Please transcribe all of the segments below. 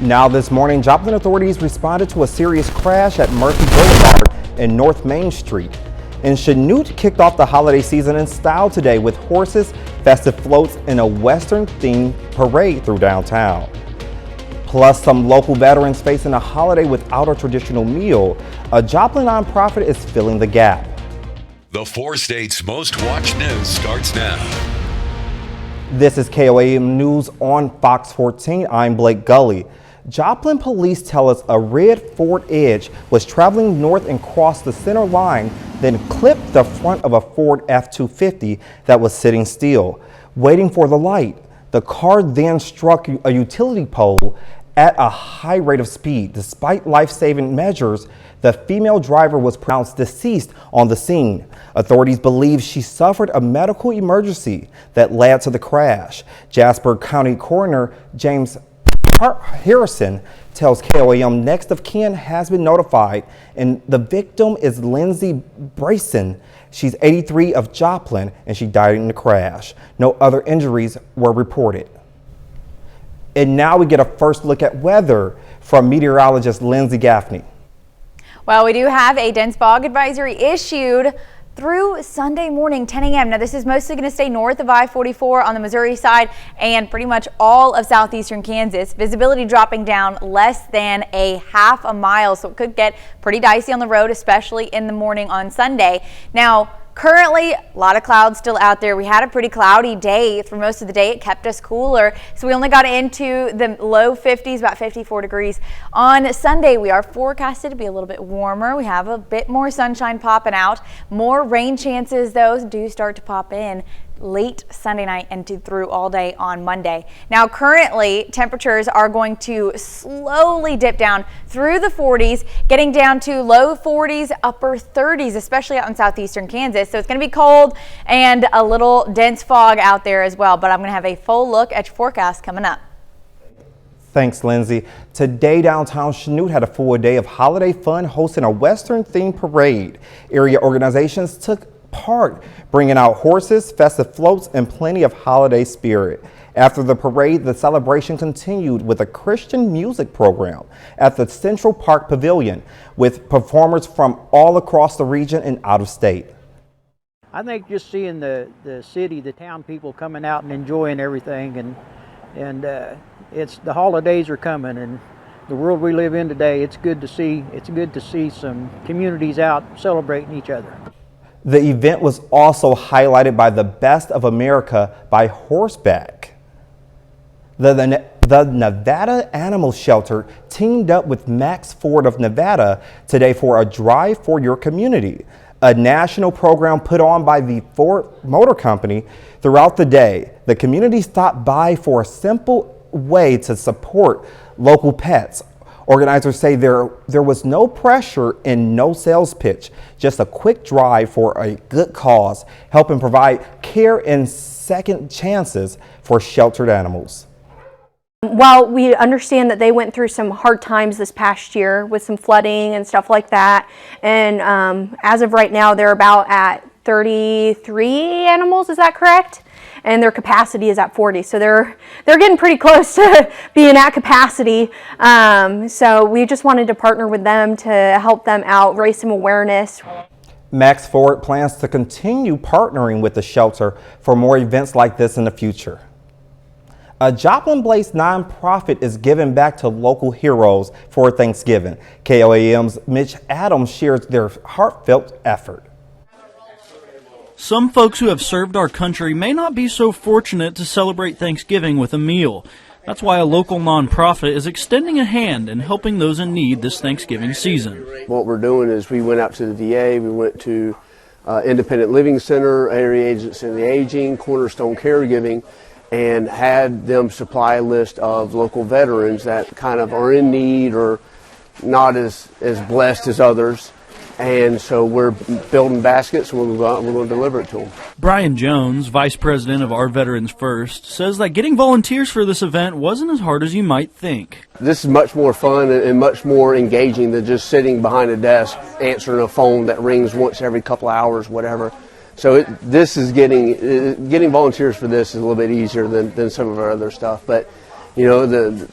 Now this morning, Joplin authorities responded to a serious crash at Murphy Boulevard and North Main Street. And Chanute kicked off the holiday season in style today with horses, festive floats, and a Western-themed parade through downtown. Plus, some local veterans facing a holiday without a traditional meal. A Joplin nonprofit is filling the gap. The 4 states' most watched news starts now. This is KOAM News on Fox 14. I'm Blake Gully. Joplin police tell us a red Ford Edge was traveling north and crossed the center line, then clipped the front of a Ford F-250 that was sitting still, waiting for the light. The car then struck a utility pole at a high rate of speed. Despite life-saving measures, the female driver was pronounced deceased on the scene. Authorities believe she suffered a medical emergency that led to the crash. Jasper County Coroner James Harrison tells KOAM next of kin has been notified, and the victim is Lindsay Brayson. She's 83 of Joplin, and she died in the crash. No other injuries were reported. And now we get a first look at weather from meteorologist Lindsay Gaffney. Well, we do have a dense fog advisory issued through Sunday morning, 10 a.m. Now, this is mostly going to stay north of I-44 on the Missouri side and pretty much all of southeastern Kansas. Visibility dropping down less than a half a mile, so it could get pretty dicey on the road, especially in the morning on Sunday. Now, currently, a lot of clouds still out there. We had a pretty cloudy day for most of the day. It kept us cooler, so we only got into the low 50s, about 54 degrees. On Sunday, we are forecasted to be a little bit warmer. We have a bit more sunshine popping out. More rain chances, though, do start to pop in late Sunday night and through all day on Monday. Now, currently, temperatures are going to slowly dip down through the 40s, getting down to low 40s, upper 30s, especially out in southeastern Kansas. So it's going to be cold and a little dense fog out there as well. But I'm going to have a full look at your forecast coming up. Thanks, Lindsay. Today, downtown Chanute had a full day of holiday fun, hosting a Western-themed parade. Area organizations took part, bringing out horses, festive floats, and plenty of holiday spirit. After the parade, the celebration continued with a Christian music program at the Central Park Pavilion with performers from all across the region and out of state. I think just seeing the city, the town people coming out and enjoying everything, and it's the holidays are coming, and the world we live in today, it's good to see some communities out celebrating each other. The event was also highlighted by the Best of America by horseback. The Nevada Animal Shelter teamed up with Max Ford of Nevada today for a Drive for Your Community, a national program put on by the Ford Motor Company. Throughout the day, the community stopped by for a simple way to support local pets. Organizers say there was no pressure and no sales pitch, just a quick drive for a good cause, helping provide care and second chances for sheltered animals. While we understand that they went through some hard times this past year with some flooding and stuff like that, and as of right now, they're about at 33 animals, is that correct? And their capacity is at 40, so they're getting pretty close to being at capacity. So we just wanted to partner with them to help them out, raise some awareness. Max Ford plans to continue partnering with the shelter for more events like this in the future. A Joplin-based nonprofit is giving back to local heroes for Thanksgiving. KOAM's Mitch Adams shares their heartfelt effort. Some folks who have served our country may not be so fortunate to celebrate Thanksgiving with a meal. That's why a local nonprofit is extending a hand and helping those in need this Thanksgiving season. What we're doing is we went out to the VA, we went to Independent Living Center, Area Agency of the Aging, Cornerstone Caregiving, and had them supply a list of local veterans that kind of are in need or not as blessed as others. And so we're building baskets and we're going to deliver it to them. Brian Jones, Vice President of Our Veterans First, says that getting volunteers for this event wasn't as hard as you might think. This is much more fun and much more engaging than just sitting behind a desk answering a phone that rings once every couple of hours, whatever. So this is getting volunteers for this is a little bit easier than some of our other stuff. But, you know,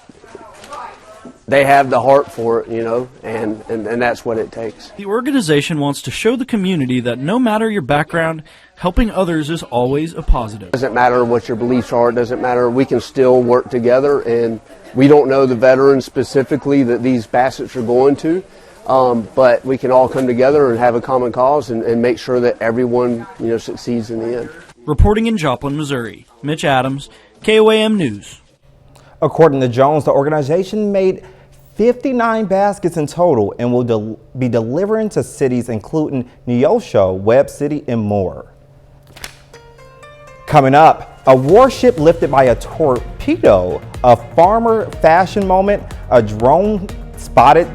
they have the heart for it, you know, and that's what it takes. The organization wants to show the community that no matter your background, helping others is always a positive. It doesn't matter what your beliefs are, it doesn't matter, we can still work together, and we don't know the veterans specifically that these baskets are going to, but we can all come together and have a common cause and make sure that everyone, you know, succeeds in the end. Reporting in Joplin, Missouri, Mitch Adams, KOAM News. According to Jones, the organization made 59 baskets in total and will be delivering to cities including Neosho, Webb City, and more. Coming up, a warship lifted by a torpedo, a farmer fashion moment, a drone spotted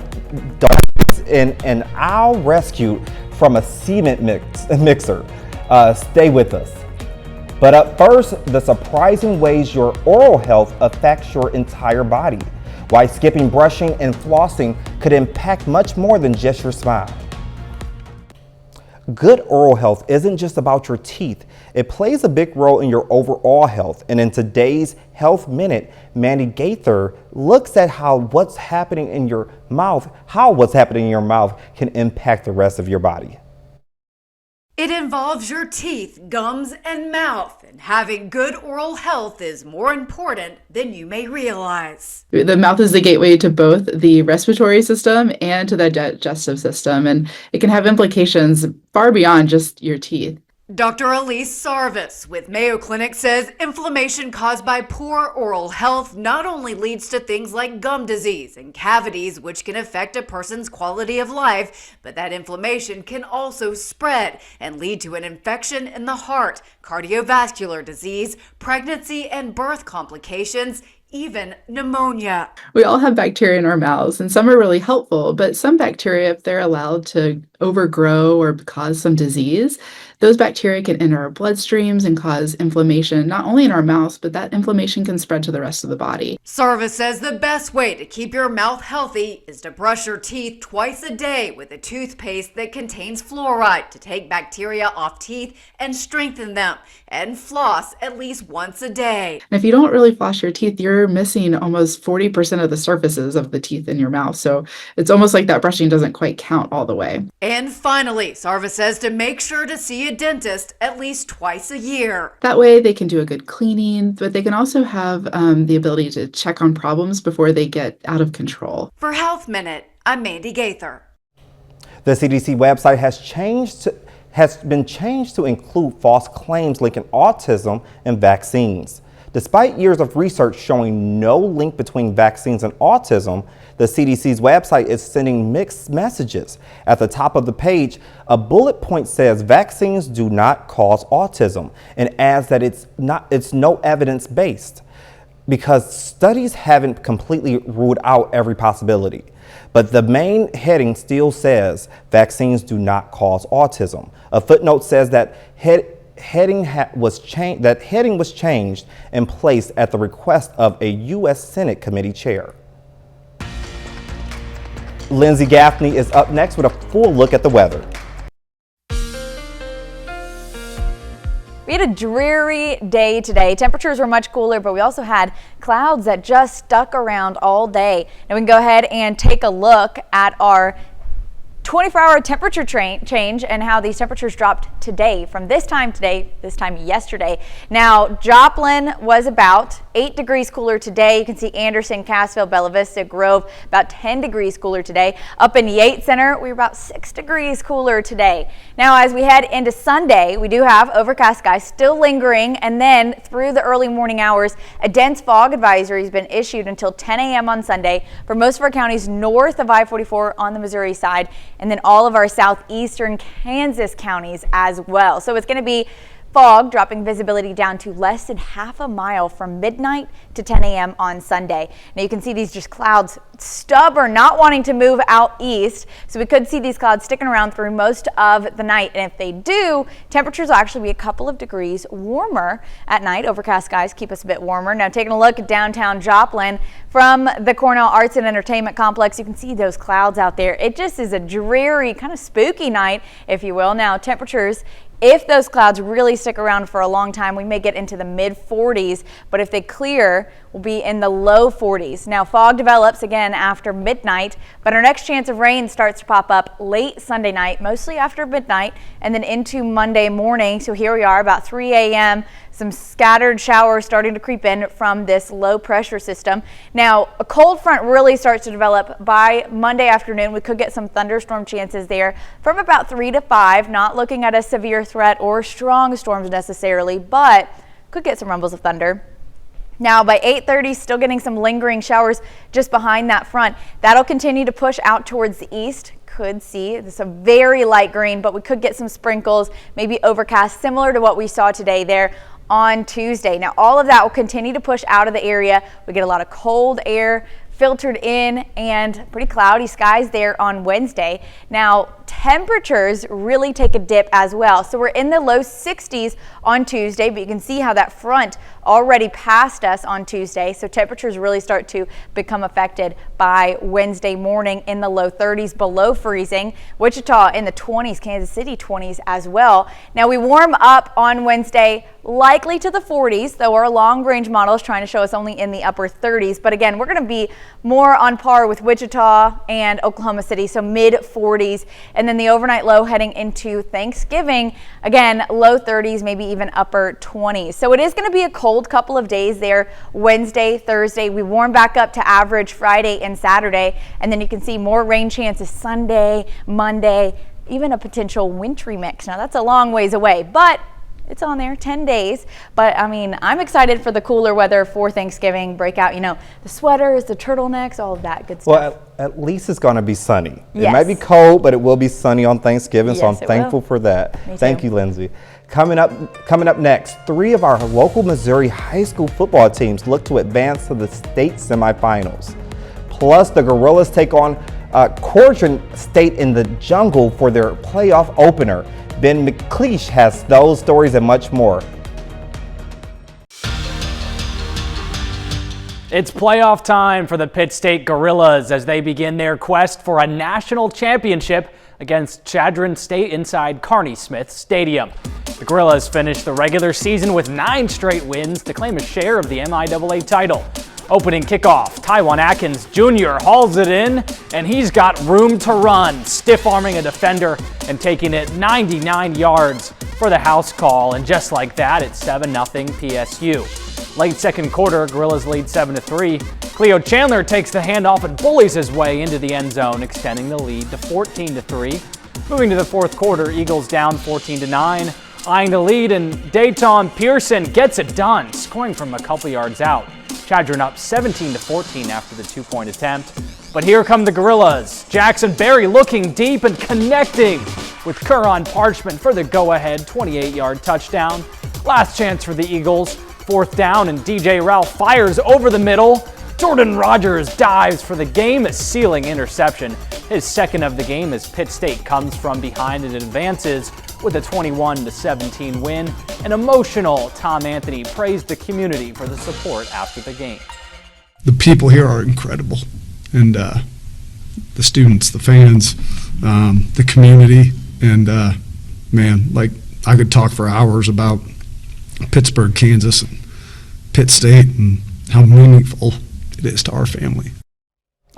dolphins, and an owl rescued from a cement mixer. Stay with us. But up first, the surprising ways your oral health affects your entire body. Why skipping brushing and flossing could impact much more than just your smile. Good oral health isn't just about your teeth. It plays a big role in your overall health. And in today's Health Minute, Mandy Gaither looks at how what's happening in your mouth can impact the rest of your body. It involves your teeth, gums, and mouth, and having good oral health is more important than you may realize. The mouth is the gateway to both the respiratory system and to the digestive system, and it can have implications far beyond just your teeth. Dr. Elise Sarvis with Mayo Clinic says inflammation caused by poor oral health not only leads to things like gum disease and cavities, which can affect a person's quality of life, but that inflammation can also spread and lead to an infection in the heart, cardiovascular disease, pregnancy and birth complications, even pneumonia. We all have bacteria in our mouths, and some are really helpful, but some bacteria, if they're allowed to overgrow or cause some disease, those bacteria can enter our bloodstreams and cause inflammation, not only in our mouths, but that inflammation can spread to the rest of the body. Sarvis says the best way to keep your mouth healthy is to brush your teeth twice a day with a toothpaste that contains fluoride to take bacteria off teeth and strengthen them, and floss at least once a day. And if you don't really floss your teeth, you're missing almost 40% of the surfaces of the teeth in your mouth. So it's almost like that brushing doesn't quite count all the way. And finally, Sarvis says to make sure to see a dentist at least twice a year. That way they can do a good cleaning, but they can also have the ability to check on problems before they get out of control. For Health Minute, I'm Mandy Gaither. The CDC website has been changed to include false claims linking autism and vaccines. Despite years of research showing no link between vaccines and autism, the CDC's website is sending mixed messages. At the top of the page, a bullet point says vaccines do not cause autism and adds that it's no evidence based because studies haven't completely ruled out every possibility. But the main heading still says vaccines do not cause autism. A footnote says that heading was changed and placed at the request of a U.S. Senate committee chair. Lindsay Gaffney is up next with a full look at the weather. We had a dreary day today. Temperatures were much cooler, but we also had clouds that just stuck around all day. Now we can go ahead and take a look at our 24-hour temperature change and how these temperatures dropped today from this time yesterday. Now Joplin was about 8 degrees cooler today. You can see Anderson, Cassville, Bella Vista, Grove about 10 degrees cooler today. Up in Yates Center, we were about 6 degrees cooler today. Now as we head into Sunday, we do have overcast skies still lingering, and then through the early morning hours, a dense fog advisory has been issued until 10 a.m. on Sunday for most of our counties north of I-44 on the Missouri side, and then all of our southeastern Kansas counties as well. So it's going to be fog, dropping visibility down to less than half a mile from midnight to 10 a.m. on Sunday. Now you can see these just clouds stubborn, not wanting to move out east. So we could see these clouds sticking around through most of the night. And if they do, temperatures will actually be a couple of degrees warmer at night. Overcast skies keep us a bit warmer. Now taking a look at downtown Joplin from the Cornell Arts and Entertainment Complex, you can see those clouds out there. It just is a dreary, kind of spooky night, if you will. Now temperatures If those clouds really stick around for a long time, we may get into the mid 40s, but if they clear, we'll be in the low 40s. Now, fog develops again after midnight, but our next chance of rain starts to pop up late Sunday night, mostly after midnight, and then into Monday morning. So here we are about 3 a.m. Some scattered showers starting to creep in from this low pressure system. Now, a cold front really starts to develop by Monday afternoon. We could get some thunderstorm chances there from about 3 to 5, not looking at a severe threat or strong storms necessarily, but could get some rumbles of thunder. Now by 8:30, still getting some lingering showers just behind that front. That'll continue to push out towards the east. Could see this a very light green, but we could get some sprinkles, maybe overcast, similar to what we saw today there on Tuesday. Now all of that will continue to push out of the area. We get a lot of cold air filtered in and pretty cloudy skies there on Wednesday. Now temperatures really take a dip as well. So we're in the low 60s on Tuesday, but you can see how that front already passed us on Tuesday. So temperatures really start to become affected by Wednesday morning in the low 30s, below freezing. Wichita in the 20s, Kansas City 20s as well. Now we warm up on Wednesday, likely to the 40s, though our long range model is trying to show us only in the upper 30s. But again, we're going to be more on par with Wichita and Oklahoma City, so mid 40s. And then the overnight low heading into Thanksgiving, again, low 30s, maybe even upper 20s. So it is going to be a cold couple of days there, Wednesday, Thursday. We warm back up to average Friday and Saturday. And then you can see more rain chances Sunday, Monday, even a potential wintry mix. Now that's a long ways away, but it's on there, 10 days. But I mean, I'm excited for the cooler weather for Thanksgiving. Break out, you know, the sweaters, the turtlenecks, all of that good stuff. Well, at least it's going to be sunny. Yes. It might be cold, but it will be sunny on Thanksgiving, so I'm Yes, it thankful will. for that. Me Thank too. you, Lindsay. Coming up next, 3 of our local Missouri high school football teams look to advance to the state semifinals. Plus, the Gorillas take on Corcoran State in the Jungle for their playoff opener. Ben McLeish has those stories and much more. It's playoff time for the Pitt State Gorillas as they begin their quest for a national championship against Chadron State inside Carney Smith Stadium. The Gorillas finished the regular season with 9 straight wins to claim a share of the MIAA title. Opening kickoff, Tywan Atkins Jr. hauls it in, and he's got room to run, stiff-arming a defender and taking it 99 yards for the house call. And just like that, it's 7-0 PSU. Late second quarter, Gorillas lead 7-3. Cleo Chandler takes the handoff and bullies his way into the end zone, extending the lead to 14-3. Moving to the fourth quarter, Eagles down 14-9. Eyeing the lead, and Dayton Pearson gets it done, scoring from a couple yards out. Chadron up 17-14 after the 2-point attempt. But here come the Gorillas. Jackson Berry looking deep and connecting with Curran Parchment for the go-ahead 28-yard touchdown. Last chance for the Eagles. Fourth down, and DJ Ralph fires over the middle. Jordan Rogers dives for the game-sealing interception. His second of the game as Pitt State comes from behind and advances with a 21-17 win. An emotional Tom Anthony praised the community for the support after the game. The people here are incredible, and the students, the fans, the community, and man, like I could talk for hours about Pittsburgh, Kansas, and Pitt State, and how meaningful it is to our family.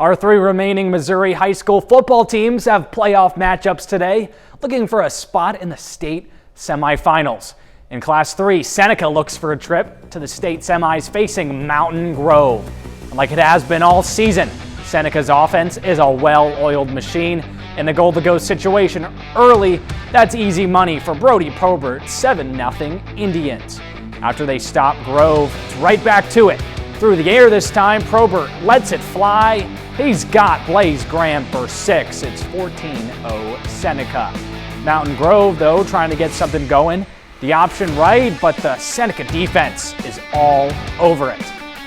Our 3 remaining Missouri high school football teams have playoff matchups today, looking for a spot in the state semifinals. In Class 3, Seneca looks for a trip to the state semis facing Mountain Grove. And like it has been all season, Seneca's offense is a well-oiled machine. In the goal-to-go situation early, that's easy money for Brody Probert, 7-0 Indians. After they stop Grove, it's right back to it. Through the air this time, Probert lets it fly. He's got Blaze Graham for 6. It's 14-0 Seneca. Mountain Grove, though, trying to get something going. The option right, but the Seneca defense is all over it.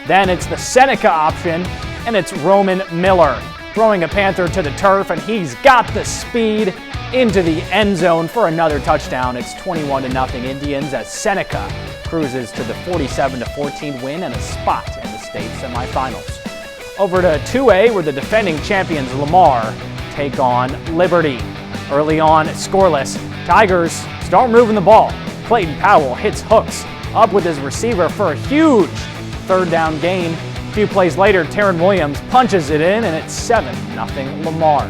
Then it's the Seneca option, and it's Roman Miller throwing a Panther to the turf, and he's got the speed into the end zone for another touchdown. It's 21-0 Indians as Seneca cruises to the 47-14 win and a spot in the state semifinals. Over to 2A, where the defending champions Lamar take on Liberty. Early on, scoreless. Tigers start moving the ball. Clayton Powell hits hooks up with his receiver for a huge third down gain. A few plays later, Taryn Williams punches it in, and it's 7-0 Lamar.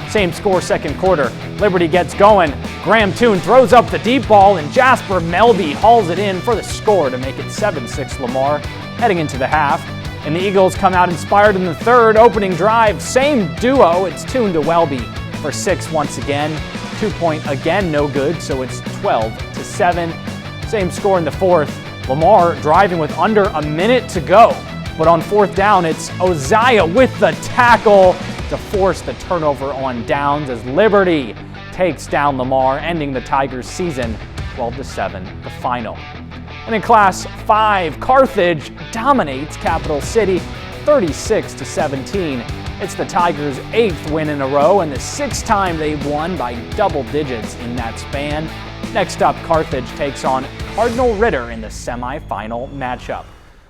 Same score second quarter. Liberty gets going. Graham Toon throws up the deep ball, and Jasper Melby hauls it in for the score to make it 7-6 Lamar heading into the half. And the Eagles come out inspired in the third opening drive. Same duo. It's Toon to Welby for 6 once again. 2-point again, no good, so it's 12-7. Same score in the fourth. Lamar driving with under a minute to go. But on fourth down, it's Oziah with the tackle to force the turnover on downs as Liberty takes down Lamar, ending the Tigers' season 12-7, the final. And in Class 5, Carthage dominates Capital City 36-17. It's the Tigers' 8th win in a row and the 6th time they've won by double digits in that span. Next up, Carthage takes on Cardinal Ritter in the semifinal matchup.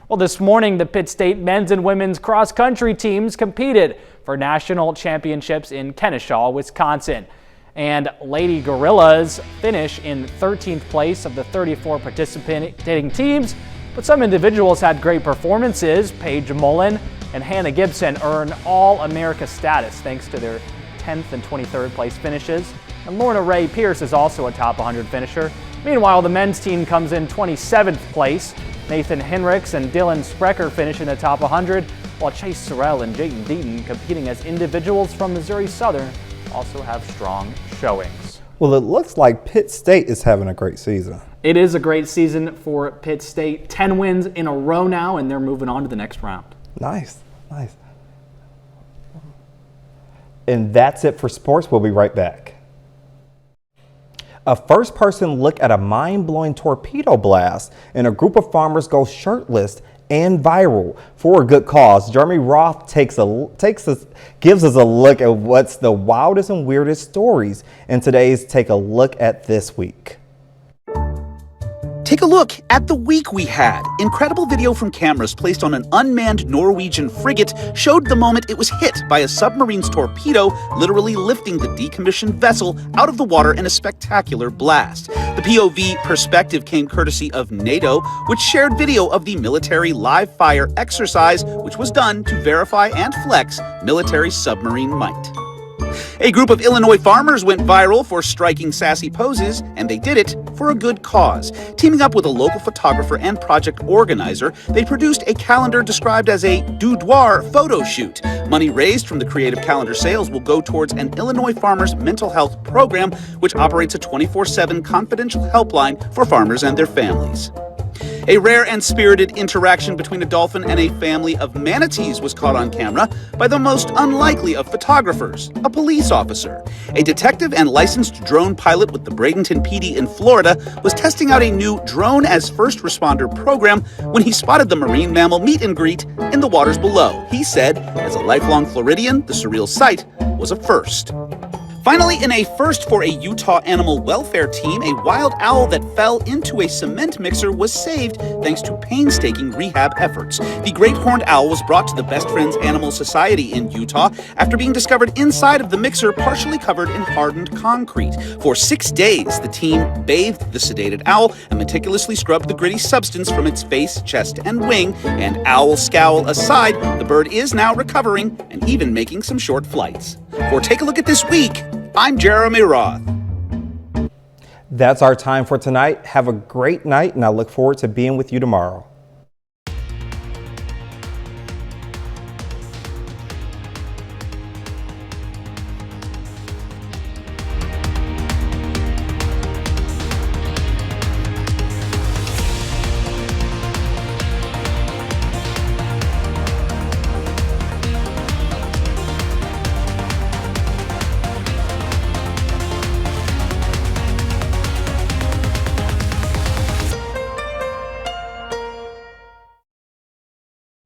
Well, this morning, the Pitt State men's and women's cross-country teams competed for national championships in Kennesaw, Wisconsin. And Lady Gorillas finish in 13th place of the 34 participating teams, but some individuals had great performances. Paige Mullen and Hannah Gibson earn All-America status thanks to their 10th and 23rd place finishes. And Lorna Ray Pierce is also a top 100 finisher. Meanwhile, the men's team comes in 27th place. Nathan Henricks and Dylan Sprecher finish in the top 100, while Chase Sorrell and Jayden Deaton, competing as individuals from Missouri Southern, also have strong showings. Well, it looks like Pitt State is having a great season. It is a great season for Pitt State. 10 wins in a row now, and they're moving on to the next round. Nice, nice. And that's it for sports. We'll be right back. A first-person look at a mind-blowing torpedo blast, and a group of farmers go shirtless and viral for a good cause. Jeremy Roth gives us a look at what's the wildest and weirdest stories in today's Take a Look at This Week. Take a look at the week we had. Incredible video from cameras placed on an unmanned Norwegian frigate showed the moment it was hit by a submarine's torpedo, literally lifting the decommissioned vessel out of the water in a spectacular blast. The POV perspective came courtesy of NATO, which shared video of the military live fire exercise, which was done to verify and flex military submarine might. A group of Illinois farmers went viral for striking sassy poses, and they did it for a good cause. Teaming up with a local photographer and project organizer, they produced a calendar described as a boudoir photo shoot. Money raised from the creative calendar sales will go towards an Illinois farmers' mental health program, which operates a 24/7 confidential helpline for farmers and their families. A rare and spirited interaction between a dolphin and a family of manatees was caught on camera by the most unlikely of photographers, a police officer. A detective and licensed drone pilot with the Bradenton PD in Florida was testing out a new drone as first responder program when he spotted the marine mammal meet and greet in the waters below. He said, as a lifelong Floridian, the surreal sight was a first. Finally, in a first for a Utah animal welfare team, a wild owl that fell into a cement mixer was saved thanks to painstaking rehab efforts. The great horned owl was brought to the Best Friends Animal Society in Utah after being discovered inside of the mixer, partially covered in hardened concrete. For 6 days, the team bathed the sedated owl and meticulously scrubbed the gritty substance from its face, chest, and wing. And owl scowl aside, the bird is now recovering and even making some short flights. For Take a Look at This Week, I'm Jeremy Roth. That's our time for tonight. Have a great night, and I look forward to being with you tomorrow.